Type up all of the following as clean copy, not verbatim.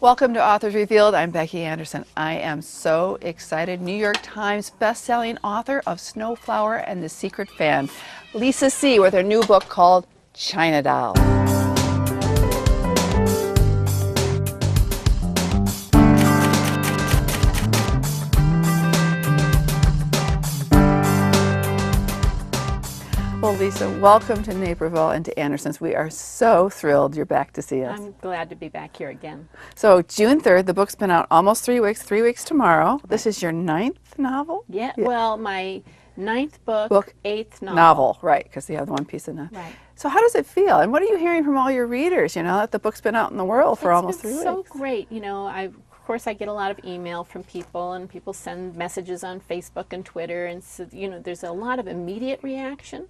Welcome to Authors Revealed. I'm Becky Anderson. I am so excited. New York Times best-selling author of Snowflower and the Secret Fan, Lisa C., with her new book called China Doll. Well, Lisa, welcome to Naperville and to Anderson's. We are so thrilled you're back to see us. I'm glad to be back here again. So June 3rd, the book's been out almost 3 weeks tomorrow. Right. This is your 9th novel? Yeah, well, my 9th book, 8th novel. Novel, right, because you have the one piece in it. Right. So how does it feel? And what are you hearing from all your readers, you know, that the book's been out in the world for almost 3 weeks? It's so great. You know, of course I get a lot of email from people, and people send messages on Facebook and Twitter, and so, you know, there's a lot of immediate reaction.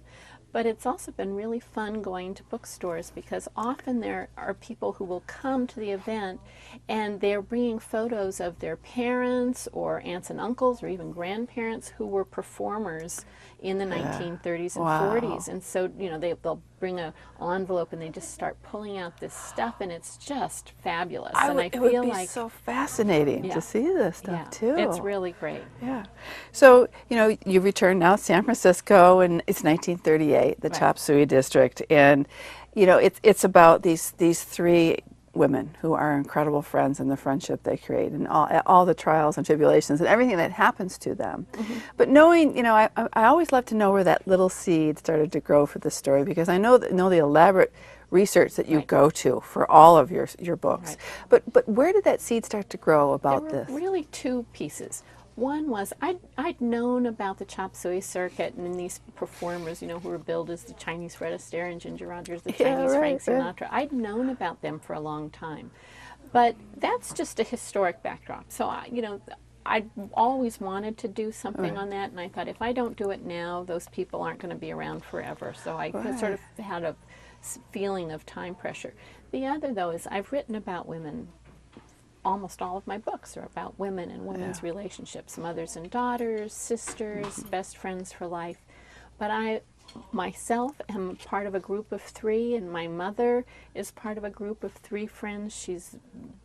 But it's also been really fun going to bookstores, because often there are people who will come to the event and they're bringing photos of their parents or aunts and uncles or even grandparents who were performers in the 1930s and 40s. And so, you know, they'll bring an envelope and they just start pulling out this stuff, and it's just fabulous. It would be so fascinating to see this stuff too. It's really great. Yeah. So, you know, you returned now to San Francisco, and it's 1938, the Chop Suey district, and you know, it's about these three women who are incredible friends, and the friendship they create, and all the trials and tribulations and everything that happens to them. But knowing, you know, I always love to know where that little seed started to grow for the story, because I know the elaborate research that you go to for all of your books. But where did that seed start to grow about this? There were really two pieces. One was I'd known about the chop suey circuit and these performers, you know, who were billed as the Chinese Fred Astaire and Ginger Rogers, the Chinese Frank Sinatra. I'd known about them for a long time, but that's just a historic backdrop. So you know, I always wanted to do something on that, and I thought, if I don't do it now, those people aren't going to be around forever. So I sort of had a feeling of time pressure. The other, though, is I've written about women. Almost all of my books are about women and women's relationships, mothers and daughters, sisters, best friends for life. But I myself am part of a group of three, and my mother is part of a group of three friends. She's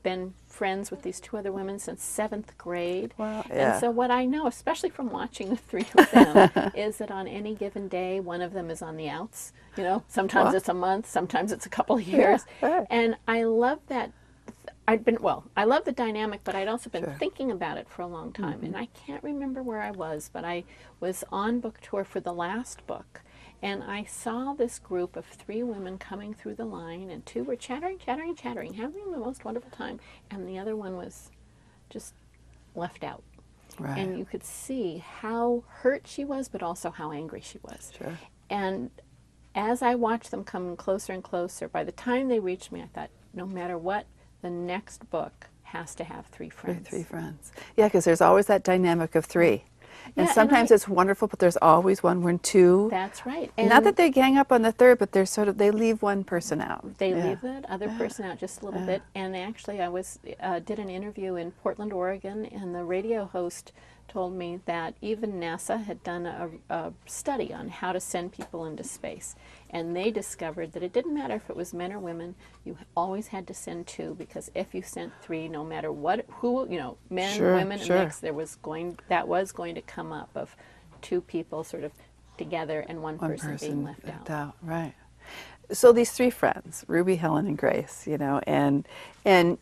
been friends with these two other women since 7th grade. Wow, and so what I know, especially from watching the three of them, is that on any given day, one of them is on the outs. You know, sometimes it's a month, sometimes it's a couple of years. And I love that. I love the dynamic, but I'd also been thinking about it for a long time. And I can't remember where I was, but I was on book tour for the last book, and I saw this group of three women coming through the line, and two were chattering, having the most wonderful time, and the other one was just left out. And you could see how hurt she was, but also how angry she was. And as I watched them come closer and closer, by the time they reached me, I thought, no matter what, the next book has to have three friends. Three friends. Yeah, because there's always that dynamic of three. And sometimes it's wonderful, but there's always one when two. That's right. And not that they gang up on the third, but they're sort of, they leave one person out. They leave that other person out just a little bit. And actually, I did an interview in Portland, Oregon, and the radio host told me that even NASA had done a study on how to send people into space. And they discovered that it didn't matter if it was men or women, you always had to send two, because if you sent three, no matter who, you know, men, women, and mix, that was going to come up of two people sort of together and one person being left out. Right. So these three friends, Ruby, Helen, and Grace, you know, and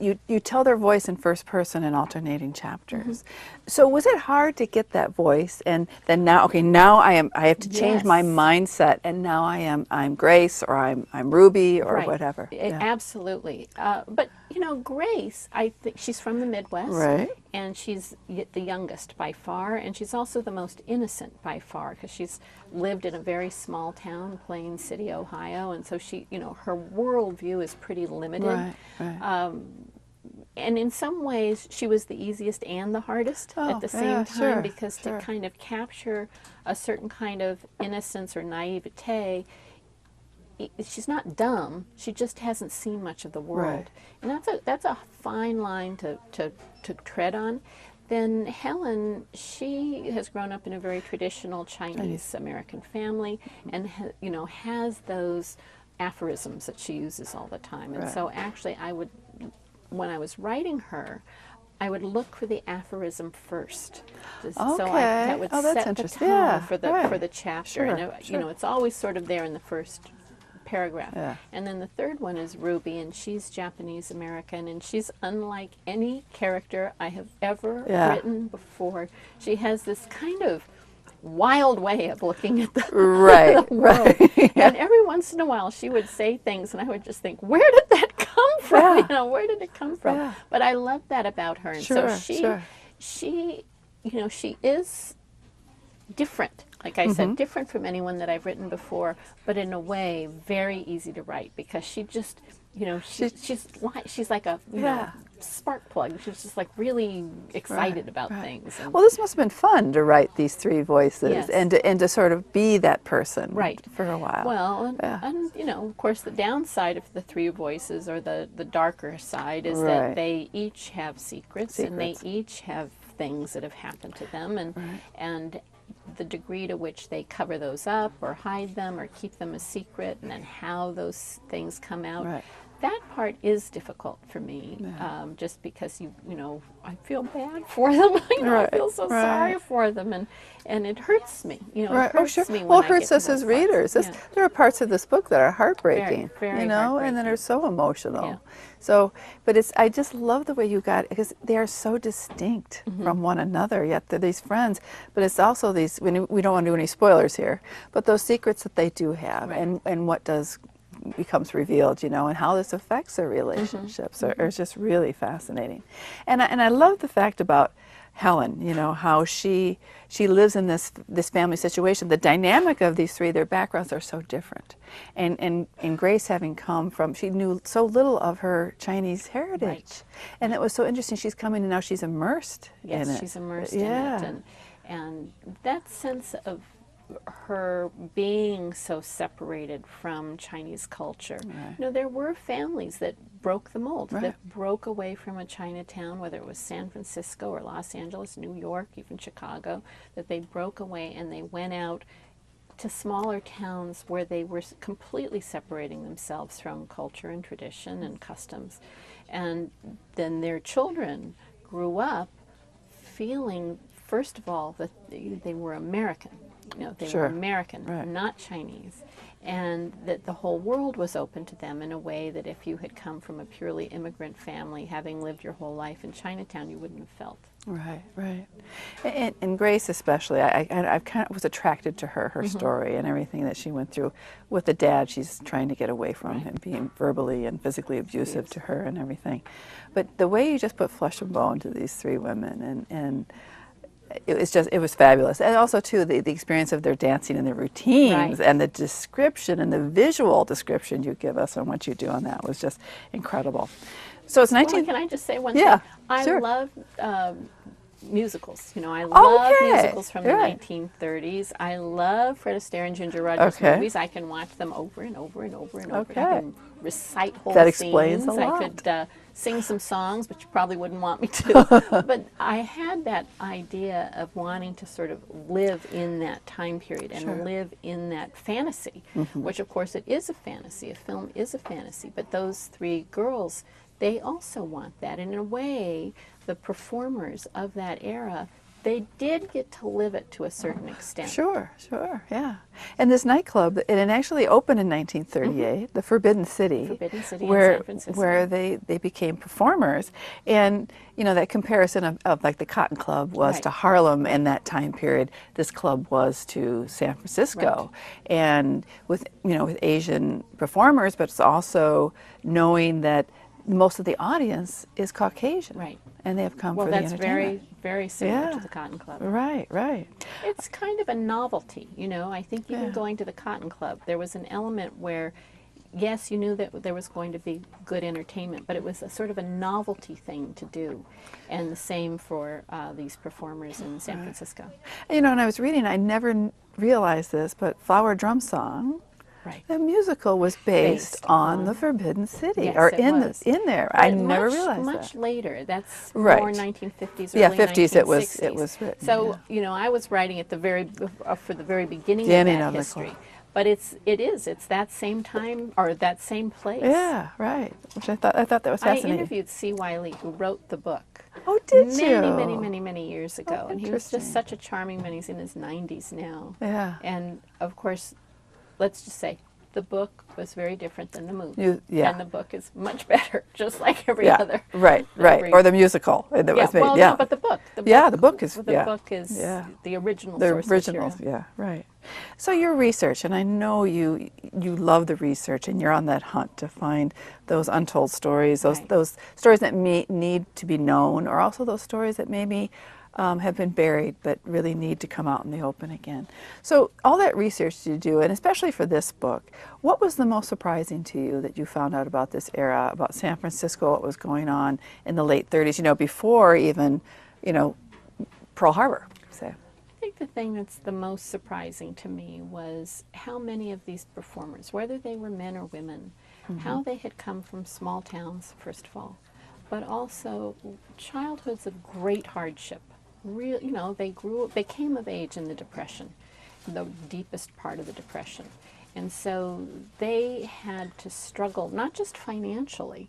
you tell their voice in first person in alternating chapters. So was it hard to get that voice, and then now I have to change my mindset, and now I'm Grace, or I'm Ruby, or whatever. Absolutely. But you know, Grace, I think she's from the Midwest, and she's the youngest by far, and she's also the most innocent by far, because she's lived in a very small town, Plain City, Ohio, and so she, you know, her worldview is pretty limited. And in some ways, she was the easiest and the hardest at the same time, because to kind of capture a certain kind of innocence or naivete, she's not dumb, she just hasn't seen much of the world. And that's a fine line to tread on. Then Helen, she has grown up in a very traditional Chinese American family, and you know, has those aphorisms that she uses all the time. And so actually I would when I was writing her, I would look for the aphorism first. Okay. That would that's set the interesting. tone Yeah, for the right. for the chapter. Sure, And you know, it's always sort of there in the first paragraph. Yeah. And then the third one is Ruby, and she's Japanese American, and she's unlike any character I have ever written before. She has this kind of wild way of looking at the, Right, the world. right. And every once in a while she would say things and I would just think, where did that come from? Yeah. You know, where did it come from? Yeah. But I love that about her. And Sure, so she, you know, she is different. Like I said, different from anyone that I've written before, but in a way very easy to write because she just, you know, she's like a you know, spark plug. She's just like really excited about things. And well, this must have been fun to write these three voices Yes. and to sort of be that person for a while. Well, and you know, of course, the downside of the three voices, or the darker side, is that they each have secrets, and they each have things that have happened to them, and the degree to which they cover those up or hide them or keep them a secret, and then how those things come out. That part is difficult for me, just because you know, I feel bad for them. You know, I feel so sorry for them, and it hurts me. You know, it hurts me. Well, When it hurts us as readers. There are parts of this book that are heartbreaking, Very you know, and that are so emotional. So, but I just love the way you got it, because they are so distinct from one another, yet they're these friends. But it's also these, we don't want to do any spoilers here, but those secrets that they do have, and what becomes revealed, you know, and how this affects their relationships are just really fascinating. And I love the fact about Helen, you know, how she lives in this family situation. The dynamic of these three, their backgrounds are so different. And Grace, having come from, she knew so little of her Chinese heritage. And it was so interesting. She's coming and now she's immersed in it. Yes, she's immersed in it. And that sense of her being so separated from Chinese culture. You know, there were families that broke the mold, that broke away from a Chinatown, whether it was San Francisco or Los Angeles, New York, even Chicago, that they broke away and they went out to smaller towns where they were completely separating themselves from culture and tradition and customs. And then their children grew up feeling, first of all, that they were American. You know, they were American, not Chinese, and that the whole world was open to them in a way that if you had come from a purely immigrant family, having lived your whole life in Chinatown, you wouldn't have felt. Right. And Grace especially, I kind of was attracted to her story and everything that she went through with the dad. She's trying to get away from him being verbally and physically abusive to her and everything. But the way you just put flesh and bone to these three women, and it was fabulous. And also too the experience of their dancing and their routines and the description and the visual description you give us on what you do on that was just incredible. So it's 19 Can I just say one thing? I love musicals. You know, I love musicals from the 1930s. I love Fred Astaire and Ginger Rogers movies. I can watch them over and over and over and over. I can recite whole that scenes. Explains a lot. I could sing some songs, but you probably wouldn't want me to. But I had that idea of wanting to sort of live in that time period and live in that fantasy, which of course it is a fantasy. A film is a fantasy, but those three girls, they also want that. And in a way, the performers of that era, they did get to live it to a certain extent. Sure, yeah. And this nightclub, and it actually opened in 1938, the Forbidden City, in San Francisco, where they became performers. And, you know, that comparison of like the Cotton Club was to Harlem in that time period, this club was to San Francisco. And with, you know, with Asian performers, but it's also knowing that most of the audience is Caucasian. And they have come for the entertainment. Well, that's very similar to the Cotton Club. Right. It's kind of a novelty, you know. I think even going to the Cotton Club, there was an element where, yes, you knew that there was going to be good entertainment, but it was a sort of a novelty thing to do. And the same for these performers in San Francisco. You know, when I was reading, I never realized this, but Flower Drum Song, the musical was based on the Forbidden City, or in there. But I never realized that. Much later. That's more 1950s, early 50s. 1960s. It was written. So you know, I was writing at the for the very beginning of that history. But it's that same time or that same place. Yeah, right. Which I thought that was I fascinating. interviewed C. Wiley, who wrote the book. Oh, did you? Many years ago. Oh, And he was just interesting. such a charming man. He's in his 90s now. Yeah. And of course, let's just say the book was very different than the movie. Yeah. And the book is much better, just like every Yeah. other. Right. Or the musical that Yeah, was made. well, yeah. no, but the book. The book is Yeah. The original the source original. material. Yeah. Right. So your research, and I know you love the research, and you're on that hunt to find those untold stories, those stories that need to be known, or also those stories that maybe have been buried but really need to come out in the open again. So all that research you do, and especially for this book, what was the most surprising to you that you found out about this era, about San Francisco, what was going on in the late 30s, before even, Pearl Harbor, say? I think the thing that's the most surprising to me was how many of these performers, whether they were men or women, how they had come from small towns, first of all, but also childhoods of great hardship. They came of age in the Depression, the deepest part of the Depression. And so they had to struggle, not just financially,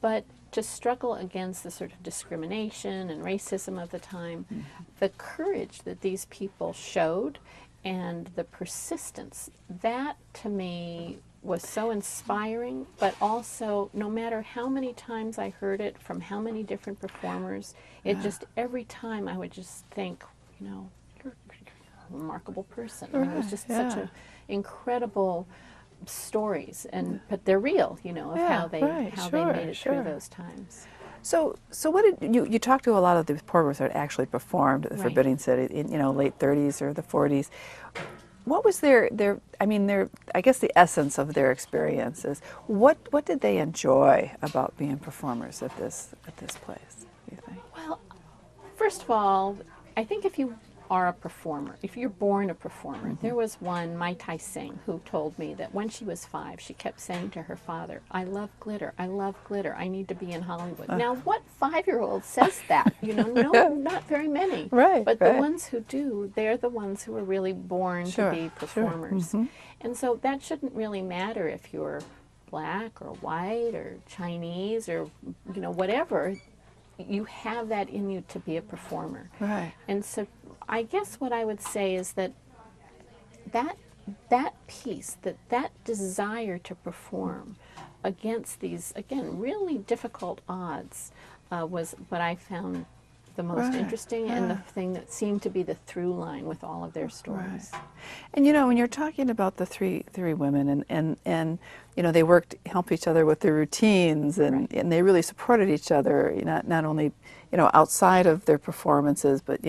but to struggle against the sort of discrimination and racism of the time. The courage that these people showed and the persistence, that to me was so inspiring, but also no matter how many times I heard it from how many different performers, it just every time I would just think, you're a remarkable person. I mean, it was just such an incredible stories, but they're real, of how they made it through those times. So what did you talked to a lot of the performers that actually performed at the Forbidden City in late 30s or the 40s. What was their I guess the essence of their experiences? What did they enjoy about being performers at this place, do you think? Well, first of all, I think if you are a performer, if you're born a performer, there was one, Mai Tai Sing, who told me that when she was 5, she kept saying to her father, I love glitter, I need to be in Hollywood. Now, what 5-year-old says that? No, not very many. Right. But the ones who do, they're the ones who are really born to be performers. And so that shouldn't really matter if you're black or white or Chinese or, whatever. You have that in you to be a performer. Right. And so I guess what I would say is that piece, that desire to perform against these, again, really difficult odds was what I found the most interesting and the thing that seemed to be the through line with all of their stories. Right. And when you're talking about the three women and they helped each other with their routines and they really supported each other, not only outside of their performances, but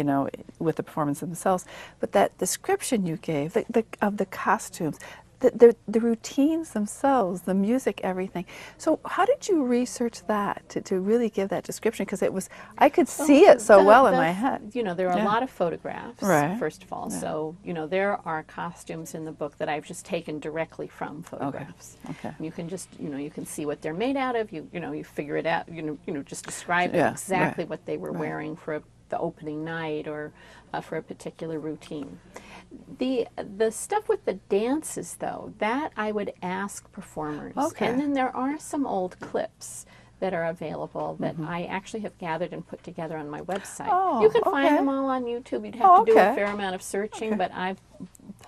with the performance themselves. But that description you gave of the costumes, the routines themselves, the music, everything. So how did you research that to really give that description? Because I could see it so well in my head. There are a lot of photographs, first of all. Yeah. So, there are costumes in the book that I've just taken directly from photographs. Okay. And you can just, you can see what they're made out of. You figure it out. Just describe exactly what they were wearing for the opening night or for a particular routine. The stuff with the dances, though, that I would ask performers. Okay. And then there are some old clips that are available that I actually have gathered and put together on my website. Oh, you can find them all on YouTube. You'd have to do a fair amount of searching, but I've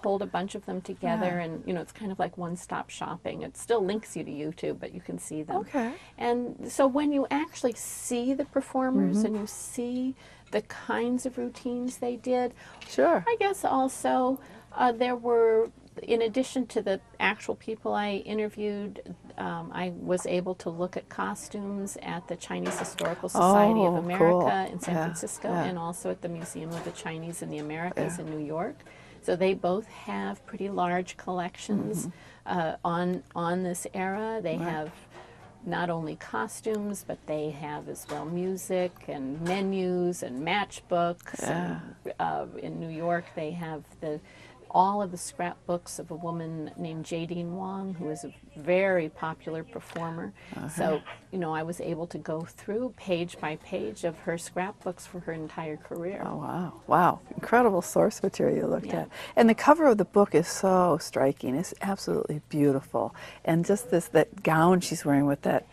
pulled a bunch of them together, and it's kind of like one-stop shopping. It still links you to YouTube, but you can see them. Okay. And so when you actually see the performers and you see the kinds of routines they did, I guess also there were, in addition to the actual people I interviewed, I was able to look at costumes at the Chinese Historical Society of America in San Francisco and also at the Museum of the Chinese in the Americas in New York. So they both have pretty large collections on this era. They have not only costumes, but they have as well music and menus and matchbooks. And, in New York, they have all of the scrapbooks of a woman named Jadine Wong, who is a very popular performer. So, I was able to go through page by page of her scrapbooks for her entire career. Oh, wow. Wow. Incredible source material you looked at. And the cover of the book is so striking. It's absolutely beautiful. And just that gown she's wearing with that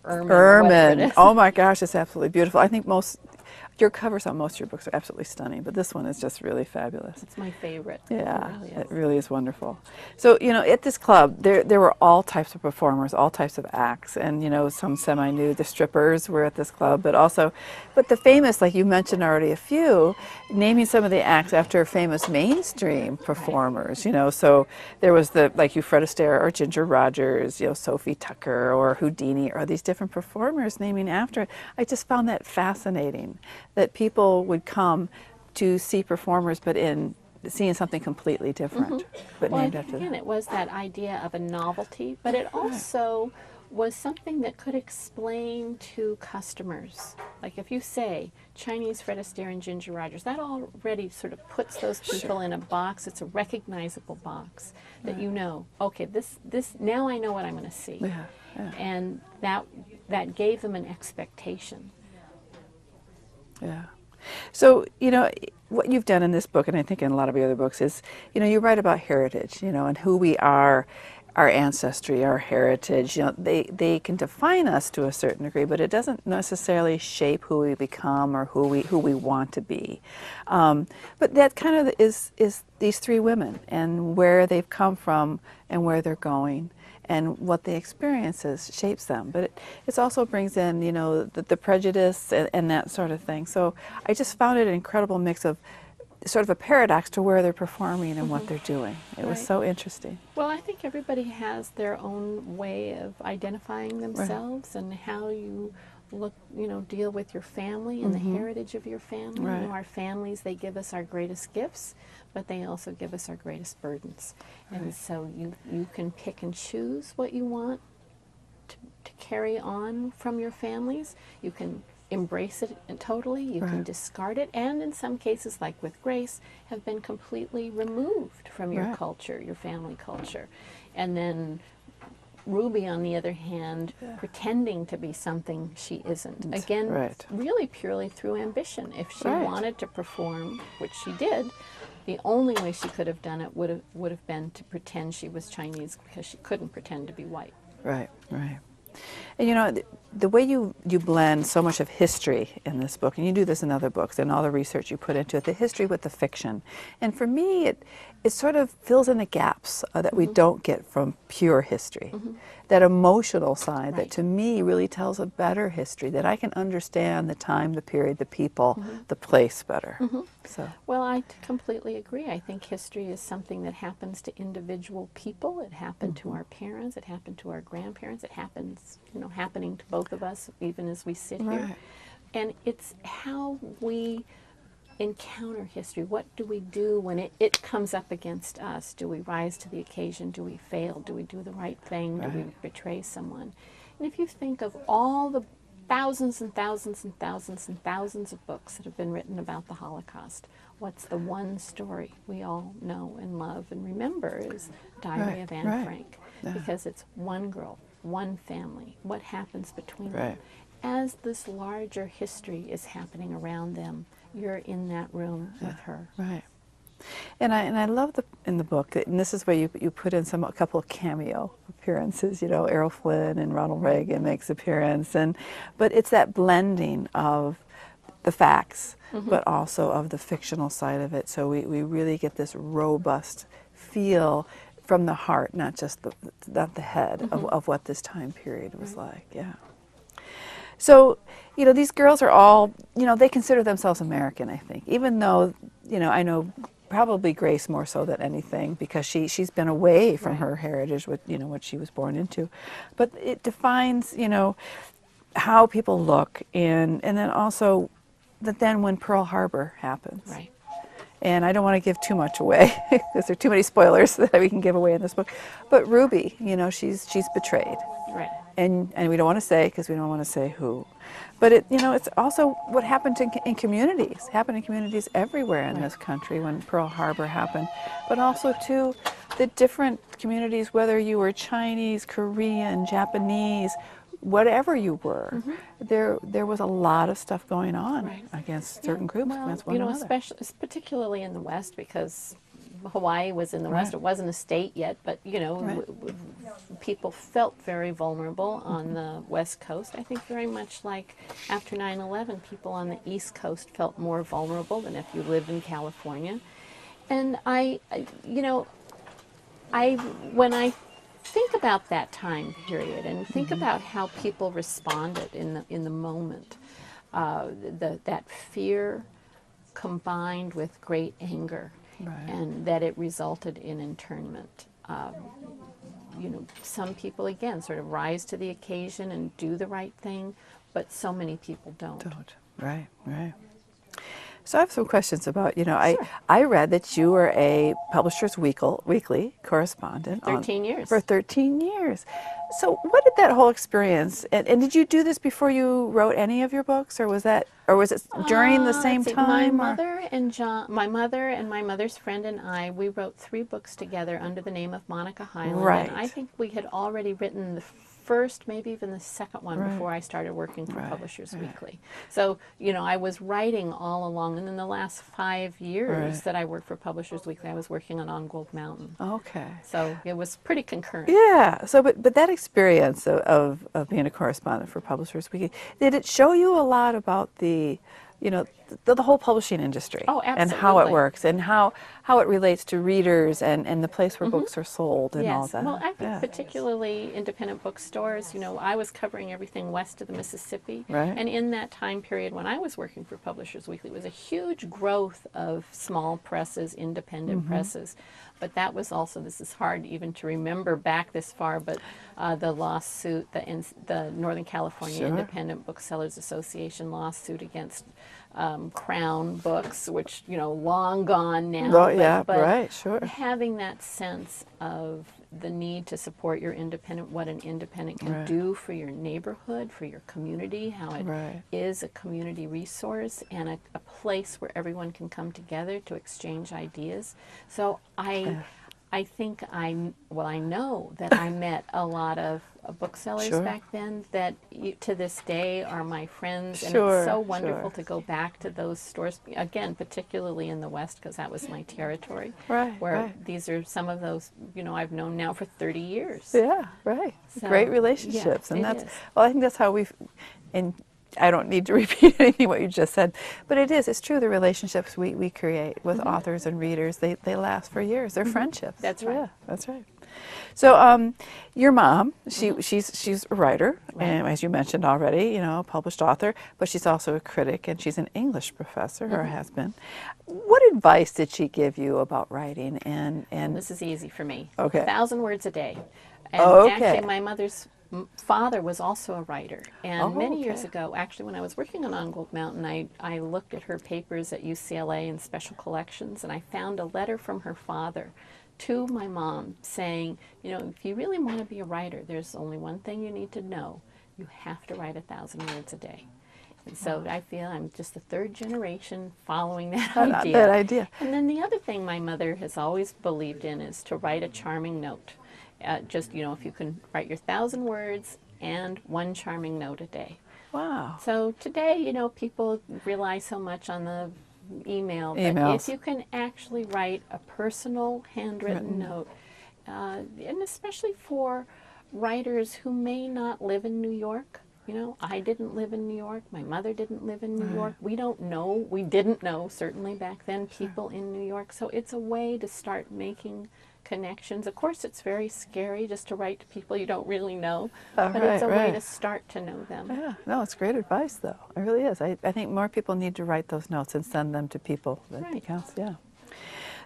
ermine. Oh my gosh, it's absolutely beautiful. I think your covers on most of your books are absolutely stunning, but this one is just really fabulous. It's my favorite. Yeah, it really is wonderful. So, at this club, there were all types of performers, all types of acts, and, some semi-nude. The strippers were at this club, but the famous, like you mentioned already a few, naming some of the acts after famous mainstream performers, so there was like Fred Astaire or Ginger Rogers, Sophie Tucker or Houdini, or these different performers naming after it. I just found that fascinating, that people would come to see performers, but in seeing something completely different, but named after them. It was that idea of a novelty, but it also was something that could explain to customers. Like if you say Chinese Fred Astaire and Ginger Rogers, that already sort of puts those people in a box. It's a recognizable box that okay, this now I know what I'm going to see. And that gave them an expectation. Yeah. So, what you've done in this book, and I think in a lot of your other books, is, you write about heritage, and who we are, our ancestry, our heritage. They can define us to a certain degree, but it doesn't necessarily shape who we become or who we want to be. But that kind of is these three women and where they've come from and where they're going, and what the experiences shapes them. But it also brings in, the prejudice and that sort of thing. So I just found it an incredible mix of sort of a paradox to where they're performing and what they're doing. It was so interesting. Well, I think everybody has their own way of identifying themselves and how you look, deal with your family and the heritage of your family. Our families, they give us our greatest gifts, but they also give us our greatest burdens. And so you can pick and choose what you want to carry on from your families. You can embrace it totally, you can discard it, and in some cases, like with Grace, have been completely removed from your culture, your family culture. And then Ruby, on the other hand, pretending to be something she isn't. Again, really purely through ambition. If she wanted to perform, which she did, the only way she could have done it would have been to pretend she was Chinese, because she couldn't pretend to be white. Right. And the way you blend so much of history in this book, and you do this in other books, and all the research you put into it, the history with the fiction. And for me, it sort of fills in the gaps that we don't get from pure history. That emotional side that to me really tells a better history, that I can understand the time, the period, the people, the place better. Well, I completely agree. I think history is something that happens to individual people. It happened to our parents. It happened to our grandparents. It happens, happening to both of us, even as we sit here. And it's how we encounter history. What do we do when it comes up against us? Do we rise to the occasion? Do we fail? Do we do the right thing? Do we betray someone? And if you think of all the thousands and thousands and thousands and thousands of books that have been written about the Holocaust, what's the one story we all know and love and remember is Diary of Anne Frank. Because it's one girl, one family, what happens between them. As this larger history is happening around them, you're in that room with her. And I love in the book, and this is where you put in a couple of cameo appearances. Errol Flynn and Ronald Reagan makes appearance, but it's that blending of the facts, but also of the fictional side of it. So we really get this robust feel from the heart, not just not the head of what this time period was like. So, these girls are all, they consider themselves American, I think, even though, I know probably Grace more so than anything, because she's been away from her heritage, with, what she was born into. But it defines, how people look, and then also that then when Pearl Harbor happens. And I don't want to give too much away, because there are too many spoilers that we can give away in this book. But Ruby, she's betrayed. and we don't want to say, because we don't want to say who, but it's also what happened in communities, happened in communities everywhere in this country when Pearl Harbor happened, but also too the different communities, whether you were Chinese, Korean, Japanese, whatever you were, there was a lot of stuff going on against certain groups, well, against one another. especially, particularly in the West, because Hawaii was in the West. It wasn't a state yet, but people felt very vulnerable on the West Coast. I think very much like after 9/11, people on the East Coast felt more vulnerable than if you lived in California. And when I think about that time period and think about how people responded in the moment, that fear combined with great anger, and that it resulted in internment. Some people again sort of rise to the occasion and do the right thing, but so many people don't. Right. So I have some questions about, I read that you were a Publishers Weekly correspondent. 13 years. For 13 years. So what did that whole experience, and did you do this before you wrote any of your books, or was it during the same time? My mother and my mother's friend and I, we wrote 3 books together under the name of Monica Hyland. Right. And I think we had already written the first, maybe even the second one before I started working for Publishers Weekly. So, I was writing all along, and in the last 5 years that I worked for Publishers Weekly, I was working on Gold Mountain. Okay. So it was pretty concurrent. Yeah. So, but that experience of being a correspondent for Publishers Weekly, did it show you a lot about the whole publishing industry? Oh, absolutely. And how it works and how it relates to readers and the place where books are sold and all that. Well, I think particularly independent bookstores, I was covering everything west of the Mississippi. Right. And in that time period when I was working for Publishers Weekly, it was a huge growth of small presses, independent presses. But that was also, this is hard even to remember back this far, but the lawsuit, the Northern California Independent Booksellers Association lawsuit against Crown Books, which, long gone now. But having that sense of the need to support your independent, what an independent can do for your neighborhood, for your community, how it is a community resource and a place where everyone can come together to exchange ideas. So I think I know that I met a lot of booksellers back then that to this day are my friends, and it's so wonderful to go back to those stores, again, particularly in the West, because that was my territory, where these are some of those, I've known now for 30 years. Yeah, right. So, great relationships. And that's, I think that's how and I don't need to repeat anything what you just said, but it's true, the relationships we create with authors and readers, they last for years. They're friendships. That's right. Yeah, that's right. So your mom, she's a writer, and as you mentioned already, published author, but she's also a critic, and she's an English professor, or has been. What advice did she give you about writing? And this is easy for me. Okay. 1,000 words a day. And actually, my mother's father was also a writer, and many years ago, actually when I was working on Gold Mountain, I looked at her papers at UCLA in special collections, and I found a letter from her father to my mom saying, if you really want to be a writer, there's only one thing you need to know: you have to write 1,000 words a day. And so I feel I'm just the 3rd generation following that idea. Not that idea. And then the other thing my mother has always believed in is to write a charming note. If you can write your 1,000 words and 1 charming note a day. Wow. So today, people rely so much on the email, but if you can actually write a personal handwritten note, and especially for writers who may not live in New York, I didn't live in New York, my mother didn't live in New York, we didn't know, certainly back then, people in New York, so it's a way to start making connections. Of course, it's very scary just to write to people you don't really know, but it's a way to start to know them. Yeah, no, it's great advice, though. It really is. I think more people need to write those notes and send them to people. That counts, yeah.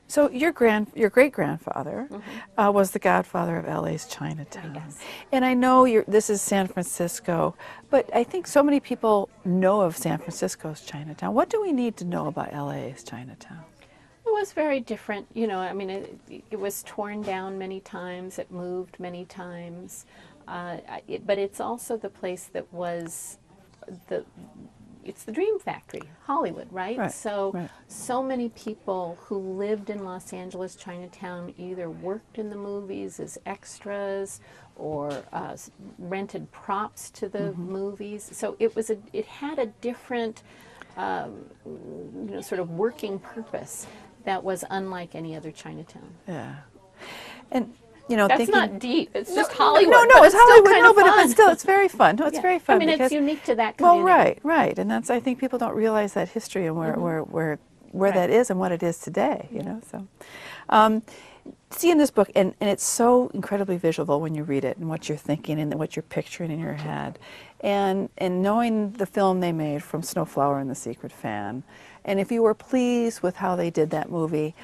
So your great-grandfather was the godfather of LA's Chinatown. Yes. And I know this is San Francisco, but I think so many people know of San Francisco's Chinatown. What do we need to know about LA's Chinatown? It was very different, it was torn down many times, it moved many times. But it's also the place that was it's the dream factory, Hollywood, right? Right, So, right. so many people who lived in Los Angeles, Chinatown, either worked in the movies as extras or rented props to the movies. So it had a different, sort of working purpose that was unlike any other Chinatown. Yeah. And That's thinking, not deep. It's just Hollywood. No, but it's Hollywood. Still No, but fun. still, it's very fun. No, it's Yeah. very fun. I mean, because, it's unique to that community. well, right, and that's, I think people don't realize that history and where that is and what it is today. So, see in this book, and it's so incredibly visual when you read it, and what you're thinking and what you're picturing in your head, and knowing the film they made from Snowflower and the Secret Fan, and if you were pleased with how they did that movie,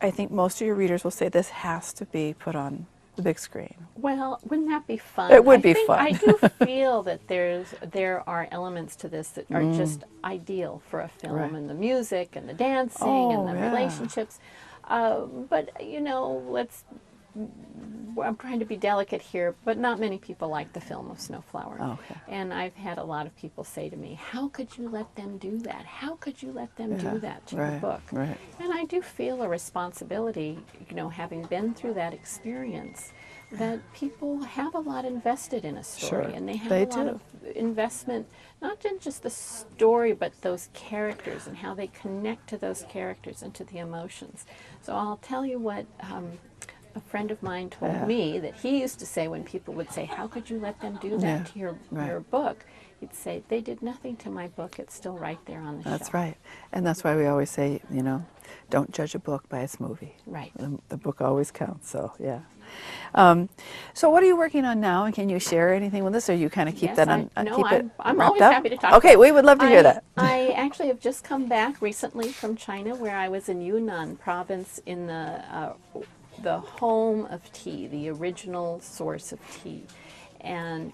I think most of your readers will say this has to be put on the big screen. Well, wouldn't that be fun? It would be fun. I do feel that there are elements to this that are just ideal for a film, Right. and the music and the dancing and the yeah. relationships. But I'm trying to be delicate here, but not many people like the film of Snowflower. Okay. And I've had a lot of people say to me, how could you let them do that? How could you let them do that to your book? Right. And I do feel a responsibility, having been through that experience, that people have a lot invested in a story. Sure, And they have they a lot do. of investment, not in just the story, but those characters and how they connect to those characters and to the emotions. So I'll tell you what a friend of mine told me that he used to say when people would say, how could you let them do that to your book? He'd say, they did nothing to my book. It's still right there on the shelf. That's right. And that's why we always say, don't judge a book by its movie. Right. The book always counts, so yeah. So what are you working on now, and can you share anything with us, or you kind of keep Yes, that on, no, keep it I'm wrapped always up? happy to talk Okay, about we would love to hear that. I actually have just come back recently from China, where I was in Yunnan province in the home of tea, the original source of tea. And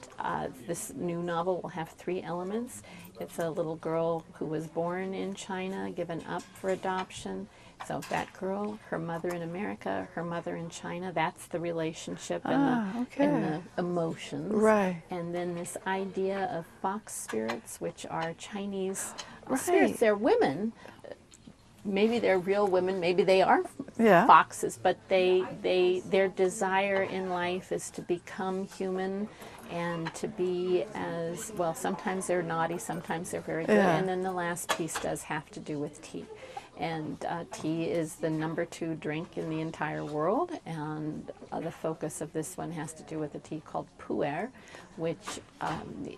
this new novel will have 3 elements. It's a little girl who was born in China, given up for adoption. So that girl, her mother in America, her mother in China, that's the relationship and the emotions. Right. And then this idea of fox spirits, which are Chinese Right. spirits. They're women. Maybe they're real women, maybe they are foxes, but their desire in life is to become human and to be as, well, sometimes they're naughty, sometimes they're very good. Yeah. And then the last piece does have to do with tea. And tea is the #2 drink in the entire world, and the focus of this one has to do with a tea called pu'er, which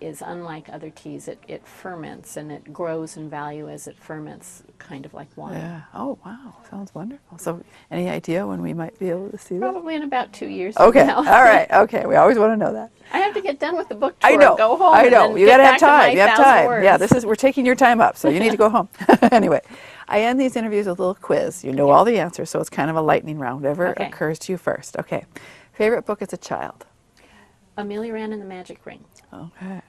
is unlike other teas. It ferments, and it grows in value as it ferments, kind of like wine. Yeah. Oh, wow. Sounds wonderful. So any idea when we might be able to see that? Probably in about 2 years Okay. from now. All right. Okay. We always want to know that. I have to get done with the book tour. I know. Go home. I and know. then You get got to have back to time. my You have 1,000 time. words. Yeah. We're taking your time up, so you need to go home. Anyway, I end these interviews with a little quiz. You know all the answers, so it's kind of a lightning round. Whatever occurs to you first. Okay. Favorite book as a child? Amelia Rand and the Magic Ring. Okay.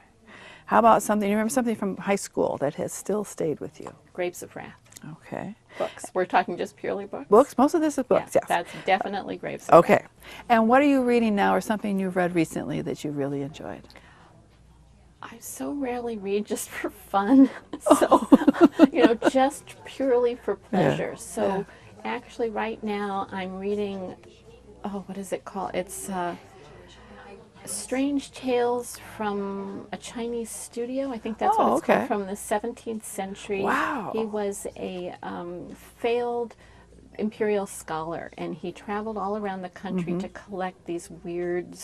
How about something? You remember something from high school that has still stayed with you? Grapes of Wrath. Okay. Books. We're talking just purely books? Books. Most of this is books. Yeah, Yes. that's definitely Grapes of Wrath. Okay. And what are you reading now, or something you've read recently that you really enjoyed? I so rarely read just for fun. So, just purely for pleasure. So, actually, right now I'm reading, what is it called? It's Strange Tales from a Chinese Studio. I think that's what it's called, from the 17th century. Wow. He was a failed imperial scholar, and he traveled all around the country to collect these weird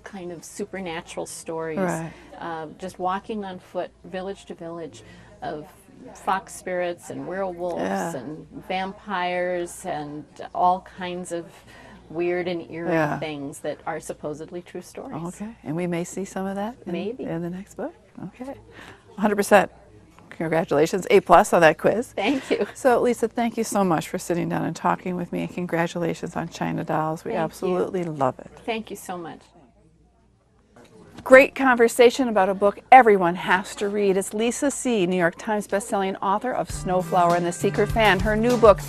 kind of supernatural stories, just walking on foot, village to village, of fox spirits and werewolves and vampires and all kinds of weird and eerie things that are supposedly true stories. Okay, and we may see some of that Maybe. in the next book. Okay, 100%. Congratulations, A+ on that quiz. Thank you. So, Lisa, thank you so much for sitting down and talking with me, and congratulations on China Dolls. We absolutely love it. Thank you so much. Great conversation about a book everyone has to read. It's Lisa See., New York Times bestselling author of Snowflower and the Secret Fan, her new book,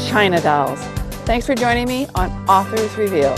China Dolls. Thanks for joining me on Authors Reveal.